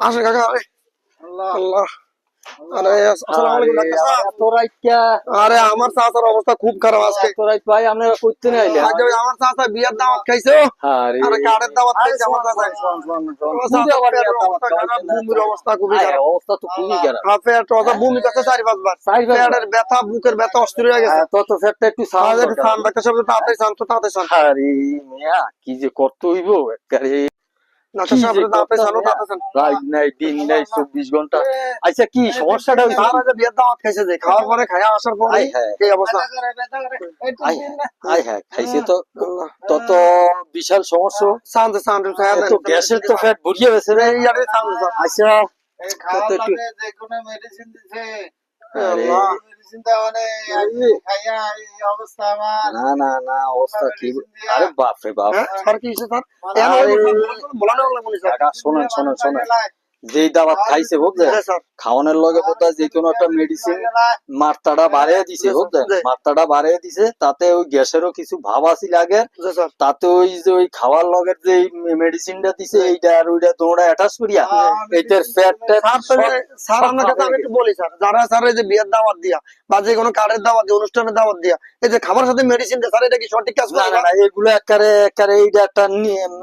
আসে কাকা। আরে আল্লাহ আল্লাহ। আরে আসসালামু আলাইকুম ডাক্তার সাহেব। এত রাইকা আরে আমার চাচার অবস্থা খুব খারাপ আজকে। এত রাইত ভাই আপনারা করতে না আইলেন আজকে ওই আমার চাচা বিয়ের দাওয়াত খাইছে। আরে আরে কার্ডের দাওয়াত খাইছে আমার চাচা। আমার চাচার পেটের অবস্থা খারাপ, বমির অবস্থা খুবই খারাপ। অবস্থা তো খুবই খারাপ। পেট অবস্থা বমি করছে 4-5 বার। পেটের ব্যথা, বুকের ব্যথা অস্থির হয়ে গেছে। তত ফেটটা একটু সাউন্ড আমাদের খান ডাক্তার সাহেব তাড়াতাড়ি শান্ত, তাড়াতাড়ি শান্ত। আরে মিয়া কি যে করতে হইব একবারে ডাক্তার সাহেব তাড়াতাড়ি শান্ত, তাড়াতাড়ি শান্ত। রাত নাই দিন নাই 24 ঘন্টা। আচ্ছা কি সমস্যাটা হইছে? তার আগে বিয়ের দাওয়াত খাইছে যে খাওয়ার পরে খায়া আসার পরে আয় হ্যাঁ এই অবস্থা। আয় হ্যাঁ খাইছে তো তত বিশাল সমস্যা। শান্ত শান্ত তো গ্যাসের তো ফ্যাট ভরিয়ে গেছে রে। আচ্ছা খাওয়ার লাগে যে কোনো মেডিসিন দিছে আরে মেডিসিন দেওয়ানে খাইয়া এই অবস্থা আমার না না না অবস্থা কি আরে বাপ রে বাপ। স্যার কি হইছে স্যার? আরে বলানো হলো মনে স্যার। কাকা শোনেন শোনেন শোনেন যেই দাওয়াত খাইছে বুঝলেন হ্যাঁ স্যার। খাওয়ানোর লগে বোধহয় যে কোনো একটা মেডিসিন মাত্রাটা বাড়িয়ে দিছে বুঝলেন মাত্রাটা বাড়িয়ে দিছে তাতে ওই গ্যাসেরও কিছু ভাব আছিল আগে জি স্যার। তাতে ওই যে ওই খাওয়ার লগের যে মেডিসিনটা দিছে এইটা আর ওইটা দোড়া অ্যাটাচ করিয়া এইটার ফ্যাটটা স্যার আপনার কাছে আমি একটু বলি স্যার, যারা স্যার এই যে বিয়ের দাওয়াত দিয়া বা যে কোনো কার্ডের দাওয়াত দিয়া অনুষ্ঠানের দাওয়াত দিয়া এই যে খাবার সাথে মেডিসিন দেয় স্যার, এটা কি সঠিক কাজ না করে? না না এগুলো একারে একারে এইটা একটা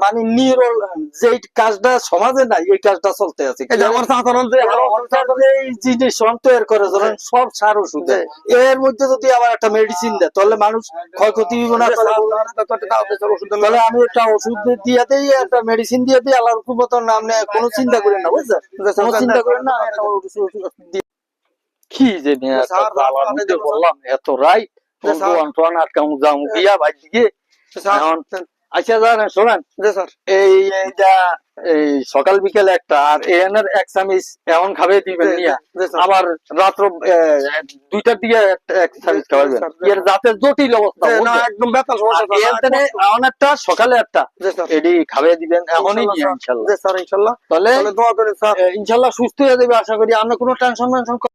মানে নিরল যে কাজটা সমাজে নাই এই কাজটা চলতে আছে। এই যে আমার সাধারণ যে এই জিনিস তৈরি করে ধরেন সব সার ওষুধ দেয়। এর মধ্যে যদি আবার একটা মেডিসিন দেয় তাহলে মানুষ ক্ষয়ক্ষতি হইব না? তাহলে আমি একটা ওষুধ দিয়ে দিই একটা মেডিসিন দিয়ে দিই আল্লাহর কুবতর নাম নিয়ে কোনো চিন্তা করেন না বুঝছেন কোনো চিন্তা করেন না একটা ওষুধ দিয়ে কি যে নিয়ে বললাম এত রাইট অন্টন আটকাম যাম গিয়া ভাই দিকে এখন আচ্ছা জানেন শোনেন এই এইটা এই সকাল বিকেল একটা আর এর এক চামিচ এমন খাবে দিবেন নিয়া আবার রাত্র 2টার দিকে এক চামিচ খাওয়াবেন এর রাতের জটিল অবস্থা একদম ব্যথা সমস্যা এমন একটা সকালে একটা এডি খাবে দিবেন এখনই নিয়ে ইনশাআল্লাহ। স্যার ইনশাআল্লাহ তাহলে দোয়া করেন স্যার, ইনশাআল্লাহ সুস্থ হয়ে যাবে আশা করি। আমরা কোনো টেনশন